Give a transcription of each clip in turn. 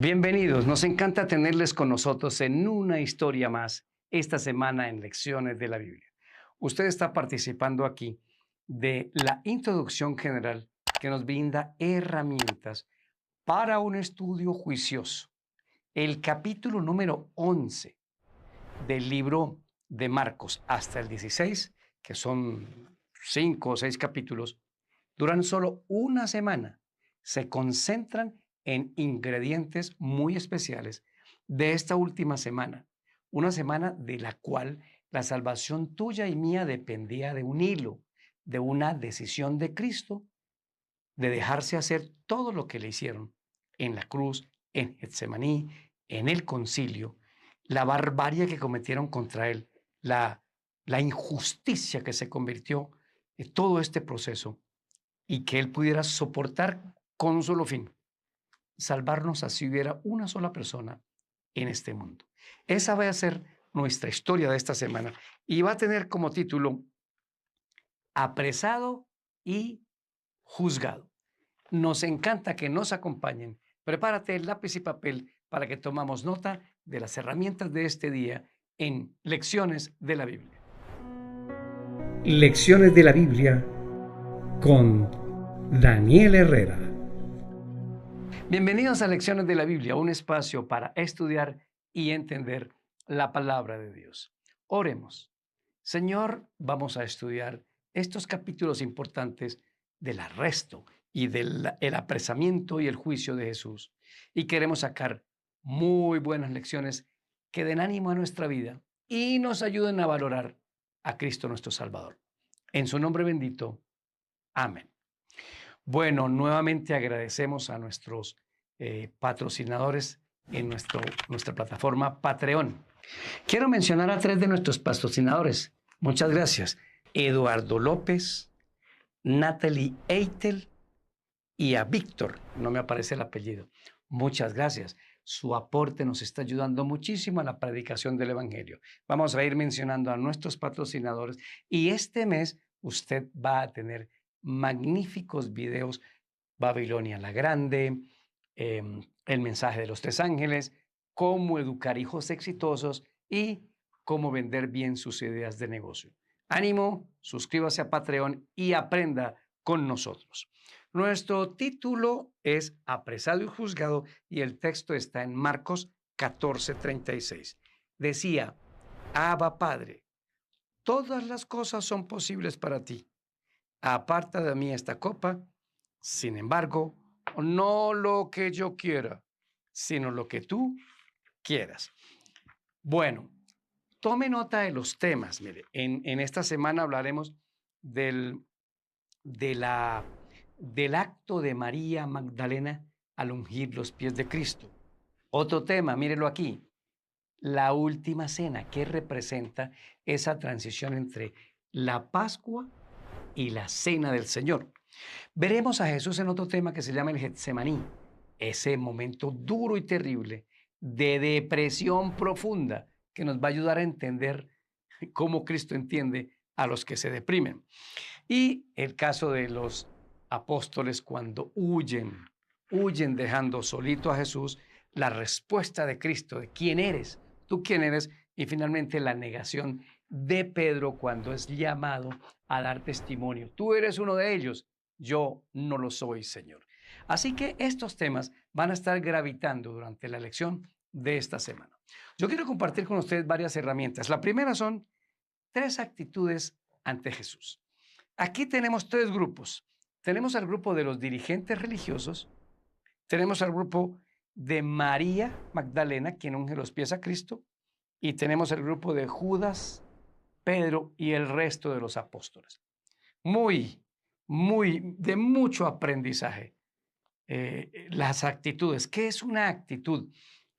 Bienvenidos, nos encanta tenerles con nosotros en una historia más esta semana en Lecciones de la Biblia. Usted está participando aquí de la introducción general que nos brinda herramientas para un estudio juicioso. El capítulo número 11 del libro de Marcos hasta el 16, que son 5 o 6 capítulos, duran solo una semana. Se concentran en ingredientes muy especiales de esta última semana, una semana de la cual la salvación tuya y mía dependía de un hilo, de una decisión de Cristo, de dejarse hacer todo lo que le hicieron en la cruz, en Getsemaní, en el concilio, la barbarie que cometieron contra él, la injusticia que se convirtió en todo este proceso y que él pudiera soportar con un solo fin, salvarnos así hubiera una sola persona en este mundo. Esa va a ser nuestra historia de esta semana y va a tener como título Apresado y Juzgado. Nos encanta que nos acompañen. Prepárate el lápiz y papel para que tomamos nota de las herramientas de este día en Lecciones de la Biblia. Lecciones de la Biblia con Daniel Herrera. Bienvenidos a Lecciones de la Biblia, un espacio para estudiar y entender la palabra de Dios. Oremos. Señor, vamos a estudiar estos capítulos importantes del arresto y del el apresamiento y el juicio de Jesús. Y queremos sacar muy buenas lecciones que den ánimo a nuestra vida y nos ayuden a valorar a Cristo nuestro Salvador. En su nombre bendito. Amén. Bueno, nuevamente agradecemos a nuestros patrocinadores en nuestra plataforma Patreon. Quiero mencionar a 3 de nuestros patrocinadores. Muchas gracias. Eduardo López, Natalie Eitel y a Víctor. No me aparece el apellido. Muchas gracias. Su aporte nos está ayudando muchísimo a la predicación del Evangelio. Vamos a ir mencionando a nuestros patrocinadores y este mes usted va a tener magníficos videos. Babilonia la Grande, el mensaje de los 3 ángeles, cómo educar hijos exitosos y cómo vender bien sus ideas de negocio. Ánimo, suscríbase a Patreon y aprenda con nosotros. Nuestro título es Apresado y Juzgado y el texto está en Marcos 14:36. Decía, Abba Padre, todas las cosas son posibles para ti. Aparta de mí esta copa, sin embargo, no lo que yo quiera, sino lo que tú quieras. Bueno, tome nota de los temas. Mire, en esta semana hablaremos del, de la, del acto de María Magdalena al ungir los pies de Cristo. Otro tema, mírelo aquí, la última cena, que representa esa transición entre la Pascua y la cena del Señor. Veremos a Jesús en otro tema que se llama el Getsemaní, ese momento duro y terrible de depresión profunda que nos va a ayudar a entender cómo Cristo entiende a los que se deprimen. Y el caso de los apóstoles cuando huyen dejando solito a Jesús, la respuesta de Cristo de quién eres, tú quién eres, y finalmente la negación de Pedro cuando es llamado a dar testimonio. Tú eres uno de ellos, yo no lo soy, Señor. Así que estos temas van a estar gravitando durante la lección de esta semana. Yo quiero compartir con ustedes varias herramientas. La primera son 3 actitudes ante Jesús. Aquí tenemos 3 grupos. Tenemos al grupo de los dirigentes religiosos, tenemos al grupo de María Magdalena, quien unge los pies a Cristo, y tenemos el grupo de Judas, Pedro y el resto de los apóstoles. De mucho aprendizaje. Las actitudes. ¿Qué es una actitud?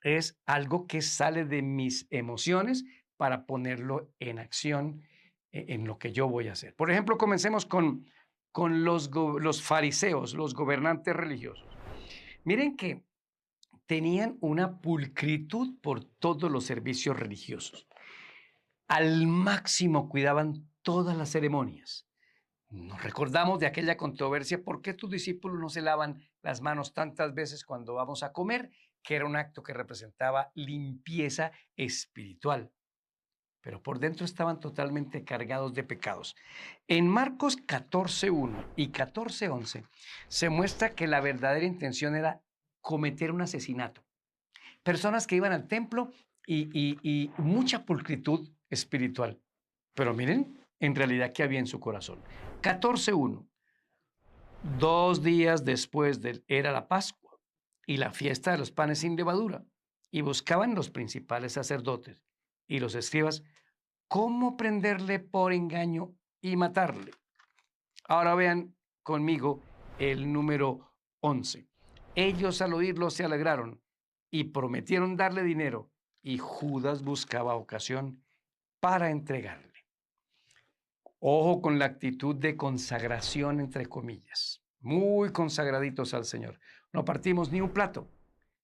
Es algo que sale de mis emociones para ponerlo en acción en lo que yo voy a hacer. Por ejemplo, comencemos con los fariseos, los gobernantes religiosos. Miren que tenían una pulcritud por todos los servicios religiosos. Al máximo cuidaban todas las ceremonias. Nos recordamos de aquella controversia, ¿por qué tus discípulos no se lavan las manos tantas veces cuando vamos a comer? que era un acto que representaba limpieza espiritual, pero por dentro estaban totalmente cargados de pecados. En Marcos 14:1 y 14:11 se muestra que la verdadera intención era cometer un asesinato. Personas que iban al templo y mucha pulcritud espiritual. Pero miren, en realidad, ¿qué había en su corazón? 14:1. 2 días después era la Pascua y la fiesta de los panes sin levadura, y buscaban los principales sacerdotes y los escribas cómo prenderle por engaño y matarle. Ahora vean conmigo el número 11. Ellos al oírlo se alegraron y prometieron darle dinero, y Judas buscaba ocasión para entregarle. Ojo con la actitud de consagración, entre comillas. Muy consagraditos al Señor. No partimos ni un plato,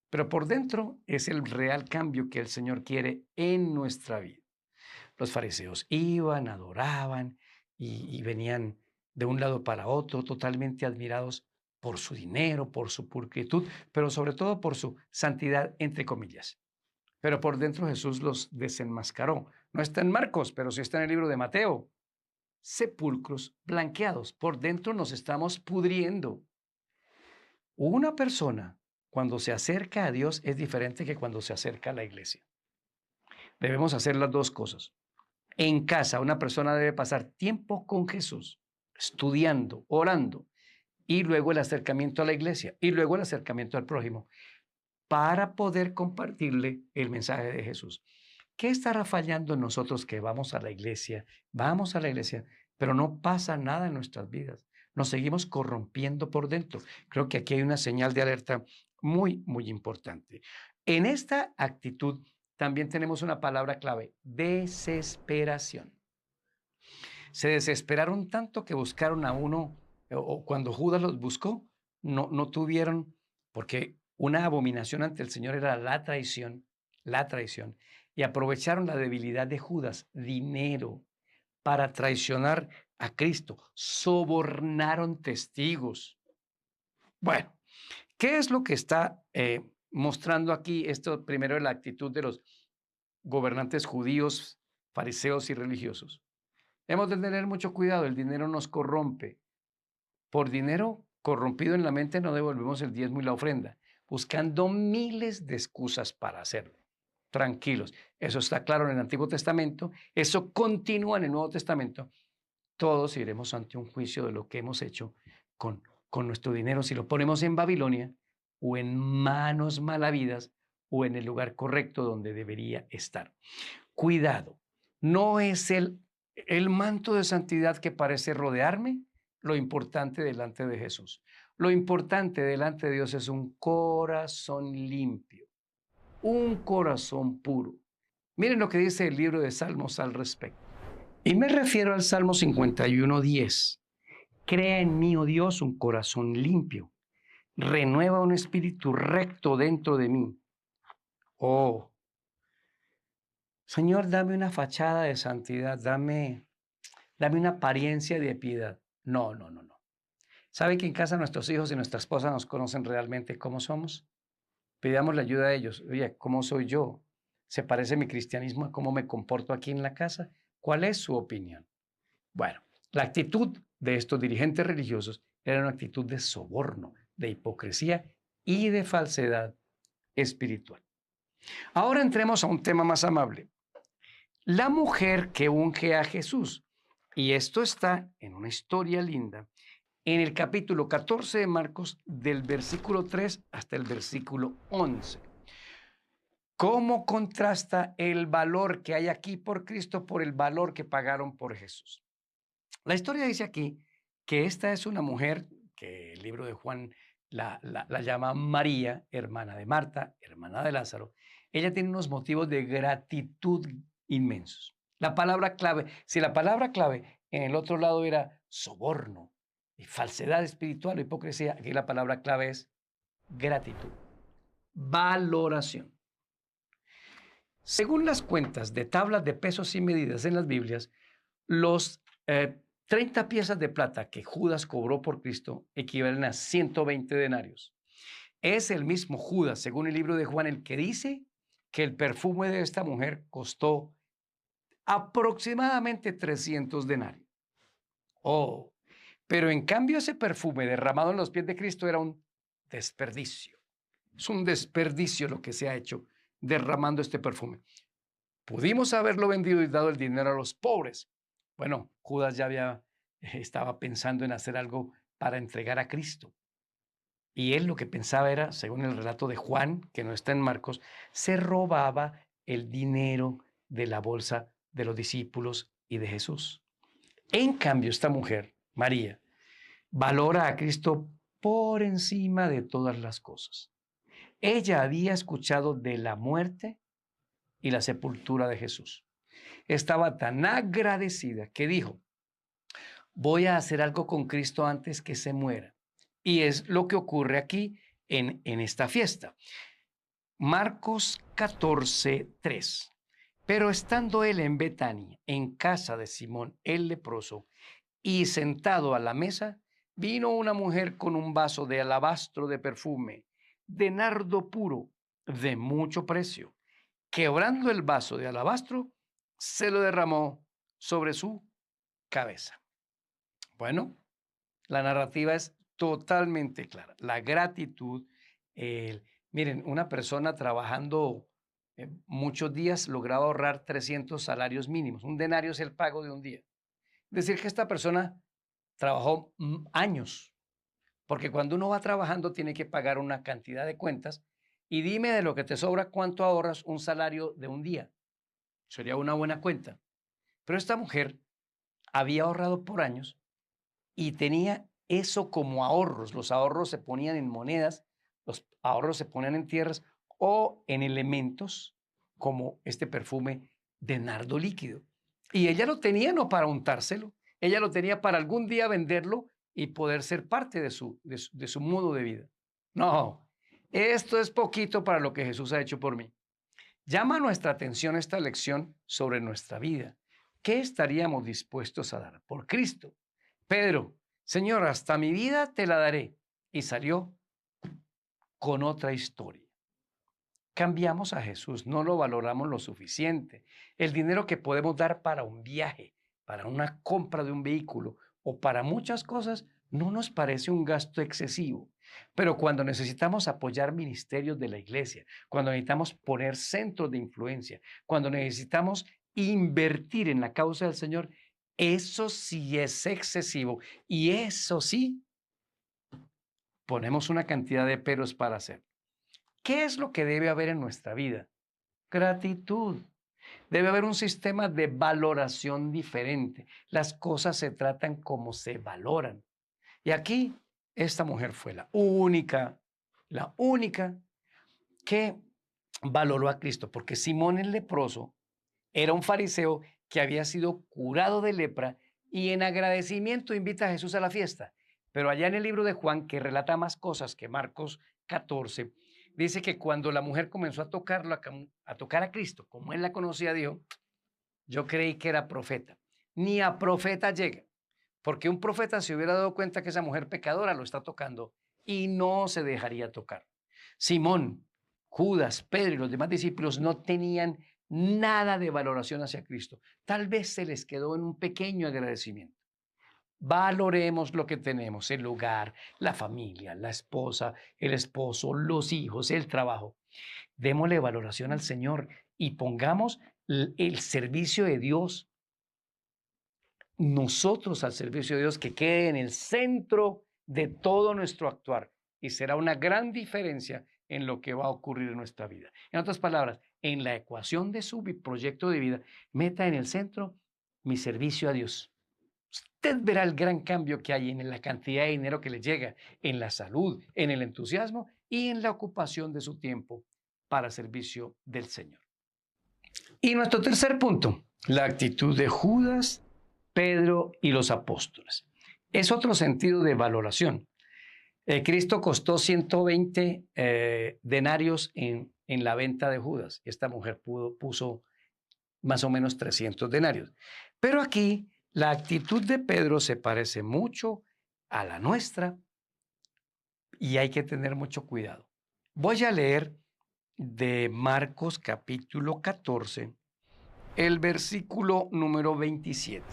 pero por dentro es el real cambio que el Señor quiere en nuestra vida. Los fariseos iban, adoraban y venían de un lado para otro, totalmente admirados por su dinero, por su pulcritud, pero sobre todo por su santidad, entre comillas. Pero por dentro Jesús los desenmascaró. No está en Marcos, pero sí está en el libro de Mateo. Sepulcros blanqueados. Por dentro nos estamos pudriendo. Una persona, cuando se acerca a Dios, es diferente que cuando se acerca a la iglesia. Debemos hacer las dos cosas. En casa, una persona debe pasar tiempo con Jesús, estudiando, orando, y luego el acercamiento a la iglesia, y luego el acercamiento al prójimo, para poder compartirle el mensaje de Jesús. ¿Qué estará fallando en nosotros que vamos a la iglesia, pero no pasa nada en nuestras vidas? Nos seguimos corrompiendo por dentro. Creo que aquí hay una señal de alerta muy, muy importante. En esta actitud también tenemos una palabra clave: desesperación. Se desesperaron tanto que buscaron a uno, o cuando Judas los buscó, no tuvieron, porque una abominación ante el Señor era la traición, y aprovecharon la debilidad de Judas, dinero, para traicionar a Cristo. Sobornaron testigos. Bueno, ¿qué es lo que está mostrando aquí? Esto primero es la actitud de los gobernantes judíos, fariseos y religiosos. Hemos de tener mucho cuidado, el dinero nos corrompe. Por dinero corrompido en la mente no devolvemos el diezmo y la ofrenda, buscando miles de excusas para hacerlo. Tranquilos, eso está claro en el Antiguo Testamento, eso continúa en el Nuevo Testamento. Todos iremos ante un juicio de lo que hemos hecho con nuestro dinero, si lo ponemos en Babilonia o en manos malavidas o en el lugar correcto donde debería estar. Cuidado, no es el manto de santidad que parece rodearme lo importante delante de Jesús. Lo importante delante de Dios es un corazón limpio, un corazón puro. Miren lo que dice el libro de Salmos al respecto. Y me refiero al Salmo 51:10. Crea en mí, oh Dios, un corazón limpio. Renueva un espíritu recto dentro de mí. Oh, Señor, dame una fachada de santidad, dame una apariencia de piedad. No, no, no, no. ¿Sabe que en casa nuestros hijos y nuestra esposa nos conocen realmente cómo somos? Pidamos la ayuda de ellos. Oye, ¿cómo soy yo? ¿Se parece mi cristianismo a cómo me comporto aquí en la casa? ¿Cuál es su opinión? Bueno, la actitud de estos dirigentes religiosos era una actitud de soborno, de hipocresía y de falsedad espiritual. Ahora entremos a un tema más amable. La mujer que unge a Jesús. Y esto está en una historia linda, en el capítulo 14 de Marcos, del versículo 3 hasta el versículo 11. ¿Cómo contrasta el valor que hay aquí por Cristo por el valor que pagaron por Jesús? La historia dice aquí que esta es una mujer que el libro de Juan la llama María, hermana de Marta, hermana de Lázaro. Ella tiene unos motivos de gratitud inmensos. La palabra clave, si la palabra clave en el otro lado era soborno y falsedad espiritual o hipocresía, aquí la palabra clave es gratitud, valoración. Según las cuentas de tablas de pesos y medidas en las Biblias, los 30 piezas de plata que Judas cobró por Cristo equivalen a 120 denarios. Es el mismo Judas, según el libro de Juan, el que dice que el perfume de esta mujer costó aproximadamente 300 denarios. Oh, pero en cambio ese perfume derramado en los pies de Cristo era un desperdicio. Es un desperdicio lo que se ha hecho derramando este perfume. Pudimos haberlo vendido y dado el dinero a los pobres. Bueno, Judas ya estaba pensando en hacer algo para entregar a Cristo. Y él lo que pensaba era, según el relato de Juan, que no está en Marcos, se robaba el dinero de la bolsa de los discípulos y de Jesús. En cambio, esta mujer, María, valora a Cristo por encima de todas las cosas. Ella había escuchado de la muerte y la sepultura de Jesús. Estaba tan agradecida que dijo, voy a hacer algo con Cristo antes que se muera. Y es lo que ocurre aquí en esta fiesta. Marcos 14:3. Pero estando él en Betania, en casa de Simón el leproso, y sentado a la mesa, vino una mujer con un vaso de alabastro de perfume, de nardo puro, de mucho precio. Quebrando el vaso de alabastro, se lo derramó sobre su cabeza. Bueno, la narrativa es totalmente clara. La gratitud, miren, una persona trabajando muchos días lograba ahorrar 300 salarios mínimos. Un denario es el pago de un día. Es decir, que esta persona trabajó años, porque cuando uno va trabajando tiene que pagar una cantidad de cuentas y dime de lo que te sobra cuánto ahorras un salario de un día. Sería una buena cuenta. Pero esta mujer había ahorrado por años y tenía eso como ahorros. Los ahorros se ponían en monedas, los ahorros se ponían en tierras o en elementos como este perfume de nardo líquido. Y ella lo tenía no para untárselo, ella lo tenía para algún día venderlo y poder ser parte de su modo de vida. No, esto es poquito para lo que Jesús ha hecho por mí. Llama nuestra atención esta lección sobre nuestra vida. ¿Qué estaríamos dispuestos a dar por Cristo? Pedro, Señor, hasta mi vida te la daré. Y salió con otra historia. Cambiamos a Jesús, no lo valoramos lo suficiente. El dinero que podemos dar para un viaje, para una compra de un vehículo o para muchas cosas, no nos parece un gasto excesivo. Pero cuando necesitamos apoyar ministerios de la iglesia, cuando necesitamos poner centros de influencia, cuando necesitamos invertir en la causa del Señor, eso sí es excesivo y eso sí ponemos una cantidad de peros para hacer. ¿Qué es lo que debe haber en nuestra vida? Gratitud. Debe haber un sistema de valoración diferente. Las cosas se tratan como se valoran. Y aquí esta mujer fue la única que valoró a Cristo, porque Simón el leproso era un fariseo que había sido curado de lepra y en agradecimiento invita a Jesús a la fiesta. Pero allá en el libro de Juan, que relata más cosas que Marcos 14, dice que cuando la mujer comenzó a tocarlo, a tocar a Cristo, como él la conocía, dijo, yo creí que era profeta. Ni a profeta llega, porque un profeta se hubiera dado cuenta que esa mujer pecadora lo está tocando y no se dejaría tocar. Simón, Judas, Pedro y los demás discípulos no tenían nada de valoración hacia Cristo. Tal vez se les quedó en un pequeño agradecimiento. Valoremos lo que tenemos, el hogar, la familia, la esposa, el esposo, los hijos, el trabajo. Démosle valoración al Señor y pongamos el servicio de Dios, nosotros al servicio de Dios, que quede en el centro de todo nuestro actuar y será una gran diferencia en lo que va a ocurrir en nuestra vida. En otras palabras, en la ecuación de su proyecto de vida, meta en el centro mi servicio a Dios. Usted verá el gran cambio que hay en la cantidad de dinero que le llega, en la salud, en el entusiasmo y en la ocupación de su tiempo para servicio del Señor. Y nuestro tercer punto, la actitud de Judas, Pedro y los apóstoles. Es otro sentido de valoración. Cristo costó 120 denarios en la venta de Judas. Esta mujer puso más o menos 300 denarios. Pero aquí la actitud de Pedro se parece mucho a la nuestra y hay que tener mucho cuidado. Voy a leer de Marcos capítulo 14, el versículo número 27.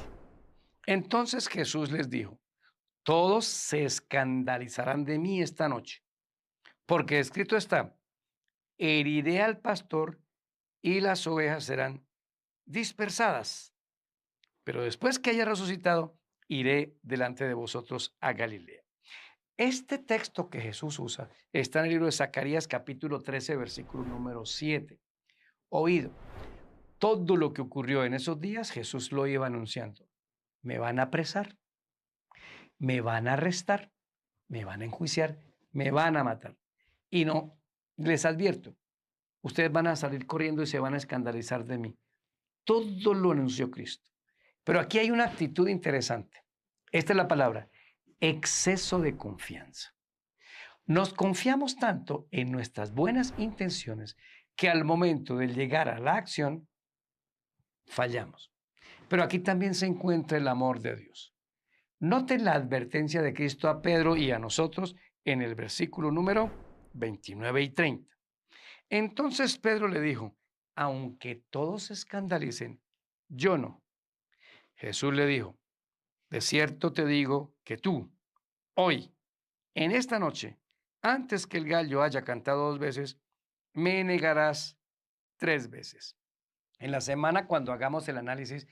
Entonces Jesús les dijo: todos se escandalizarán de mí esta noche, porque escrito está: heriré al pastor y las ovejas serán dispersadas. Pero después que haya resucitado, iré delante de vosotros a Galilea. Este texto que Jesús usa está en el libro de Zacarías capítulo 13, versículo número 7. Oído, todo lo que ocurrió en esos días, Jesús lo iba anunciando. Me van a apresar, me van a arrestar, me van a enjuiciar, me van a matar. Y no, les advierto, ustedes van a salir corriendo y se van a escandalizar de mí. Todo lo anunció Cristo. Pero aquí hay una actitud interesante. Esta es la palabra: exceso de confianza. Nos confiamos tanto en nuestras buenas intenciones que al momento de llegar a la acción, fallamos. Pero aquí también se encuentra el amor de Dios. Noten la advertencia de Cristo a Pedro y a nosotros en el versículo número 29 y 30. Entonces Pedro le dijo: aunque todos se escandalicen, yo no. Jesús le dijo: de cierto te digo que tú, hoy, en esta noche, antes que el gallo haya cantado 2 veces, me negarás 3 veces. En la semana, cuando hagamos el análisis,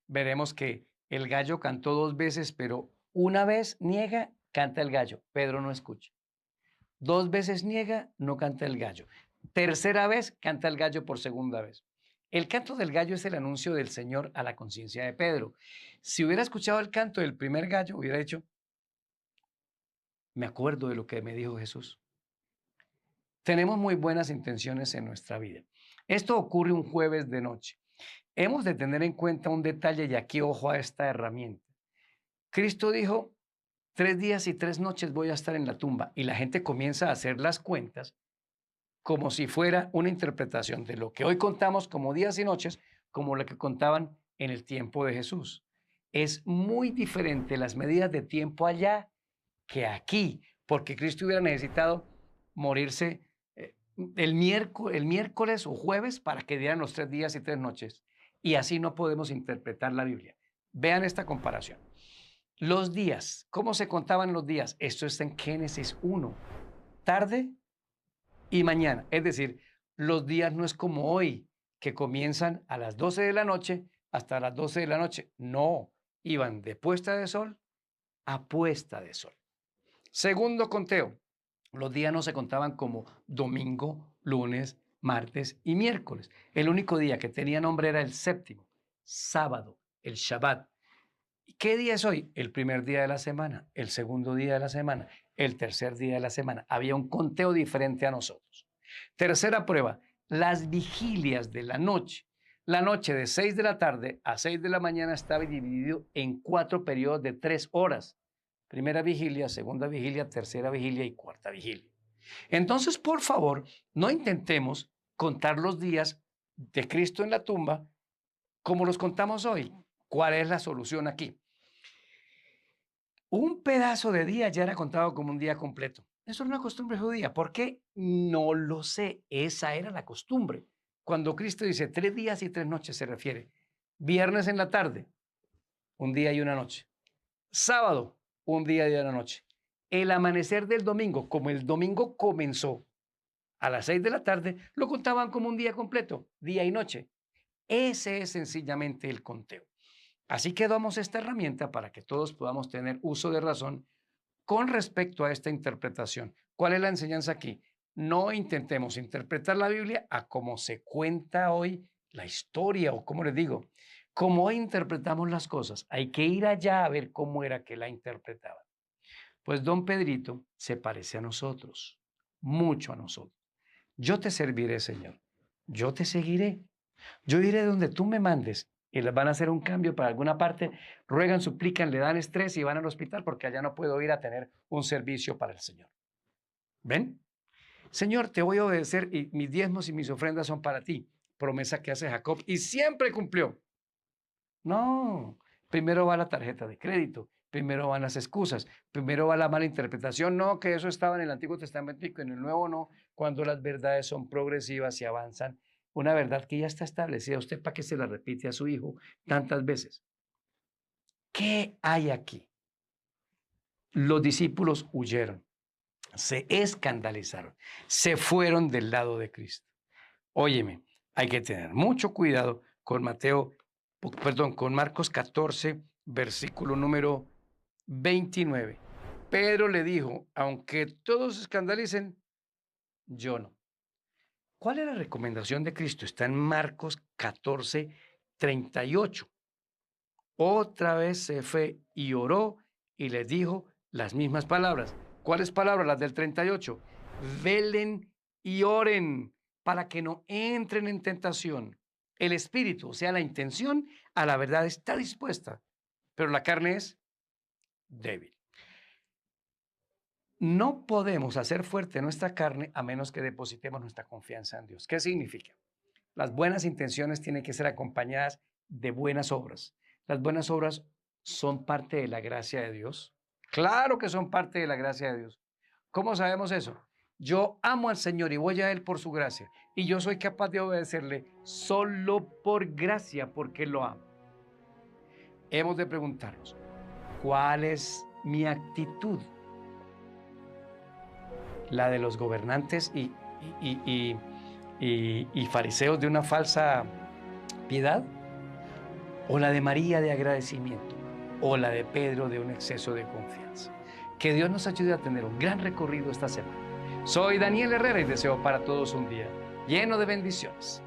veremos que el gallo cantó 2 veces, pero una vez niega, canta el gallo. Pedro no escucha. 2 veces niega, no canta el gallo. Tercera vez, canta el gallo por segunda vez. El canto del gallo es el anuncio del Señor a la conciencia de Pedro. Si hubiera escuchado el canto del primer gallo, hubiera dicho: me acuerdo de lo que me dijo Jesús. Tenemos muy buenas intenciones en nuestra vida. Esto ocurre un jueves de noche. Hemos de tener en cuenta un detalle, y aquí ojo a esta herramienta. Cristo dijo: 3 días y 3 noches voy a estar en la tumba, y la gente comienza a hacer las cuentas como si fuera una interpretación de lo que hoy contamos como días y noches, como lo que contaban en el tiempo de Jesús. Es muy diferente las medidas de tiempo allá que aquí, porque Cristo hubiera necesitado morirse el miércoles o jueves para que dieran los 3 días y 3 noches. Y así no podemos interpretar la Biblia. Vean esta comparación. Los días, ¿cómo se contaban los días? Esto está en Génesis 1. Tarde y mañana. Es decir, los días no es como hoy, que comienzan a las 12 de la noche hasta las 12 de la noche. No, iban de puesta de sol a puesta de sol. Segundo conteo, los días no se contaban como domingo, lunes, martes y miércoles. El único día que tenía nombre era el séptimo, sábado, el Shabbat. ¿Y qué día es hoy? El primer día de la semana, el segundo día de la semana, el tercer día de la semana. Había un conteo diferente a nosotros. Tercera prueba, las vigilias de la noche. La noche de 6 de la tarde a 6 de la mañana estaba dividido en 4 periodos de 3 horas. Primera vigilia, segunda vigilia, tercera vigilia y cuarta vigilia. Entonces, por favor, no intentemos contar los días de Cristo en la tumba como los contamos hoy. ¿Cuál es la solución aquí? Un pedazo de día ya era contado como un día completo. Eso era una costumbre judía. ¿Por qué? No lo sé. Esa era la costumbre. Cuando Cristo dice 3 días y 3 noches, se refiere viernes en la tarde, un día y una noche. Sábado, un día y una noche. El amanecer del domingo, como el domingo comenzó a las 6 de la tarde, lo contaban como un día completo, día y noche. Ese es sencillamente el conteo. Así que damos esta herramienta para que todos podamos tener uso de razón con respecto a esta interpretación. ¿Cuál es la enseñanza aquí? No intentemos interpretar la Biblia a cómo se cuenta hoy la historia, o como les digo, cómo hoy interpretamos las cosas. Hay que ir allá a ver cómo era que la interpretaban. Pues don Pedrito se parece a nosotros, mucho a nosotros. Yo te serviré, Señor. Yo te seguiré. Yo iré donde tú me mandes. Y les van a hacer un cambio para alguna parte, ruegan, suplican, le dan estrés y van al hospital porque allá no puedo ir a tener un servicio para el Señor. ¿Ven? Señor, te voy a obedecer y mis diezmos y mis ofrendas son para ti. Promesa que hace Jacob y siempre cumplió. No, primero va la tarjeta de crédito, primero van las excusas, primero va la mala interpretación, no, que eso estaba en el Antiguo Testamento y que en el Nuevo no, cuando las verdades son progresivas y avanzan. Una verdad que ya está establecida, ¿usted para qué se la repite a su hijo tantas veces? ¿Qué hay aquí? Los discípulos huyeron, se escandalizaron, se fueron del lado de Cristo. Óyeme, hay que tener mucho cuidado con con Marcos 14, versículo número 29. Pedro le dijo, aunque todos se escandalicen, yo no. ¿Cuál es la recomendación de Cristo? Está en Marcos 14, 38. Otra vez se fue y oró y les dijo las mismas palabras. ¿Cuáles palabras? Las del 38. Velen y oren para que no entren en tentación. El espíritu, o sea, la intención a la verdad está dispuesta, pero la carne es débil. No podemos hacer fuerte nuestra carne a menos que depositemos nuestra confianza en Dios. ¿Qué significa? Las buenas intenciones tienen que ser acompañadas de buenas obras. Las buenas obras son parte de la gracia de Dios. Claro que son parte de la gracia de Dios. ¿Cómo sabemos eso? Yo amo al Señor y voy a Él por su gracia. Y yo soy capaz de obedecerle solo por gracia, porque lo amo. Hemos de preguntarnos, ¿cuál es mi actitud? ¿La de los gobernantes y fariseos de una falsa piedad? ¿O la de María de agradecimiento? ¿O la de Pedro de un exceso de confianza? Que Dios nos ayude a tener un gran recorrido esta semana. Soy Daniel Herrera y deseo para todos un día lleno de bendiciones.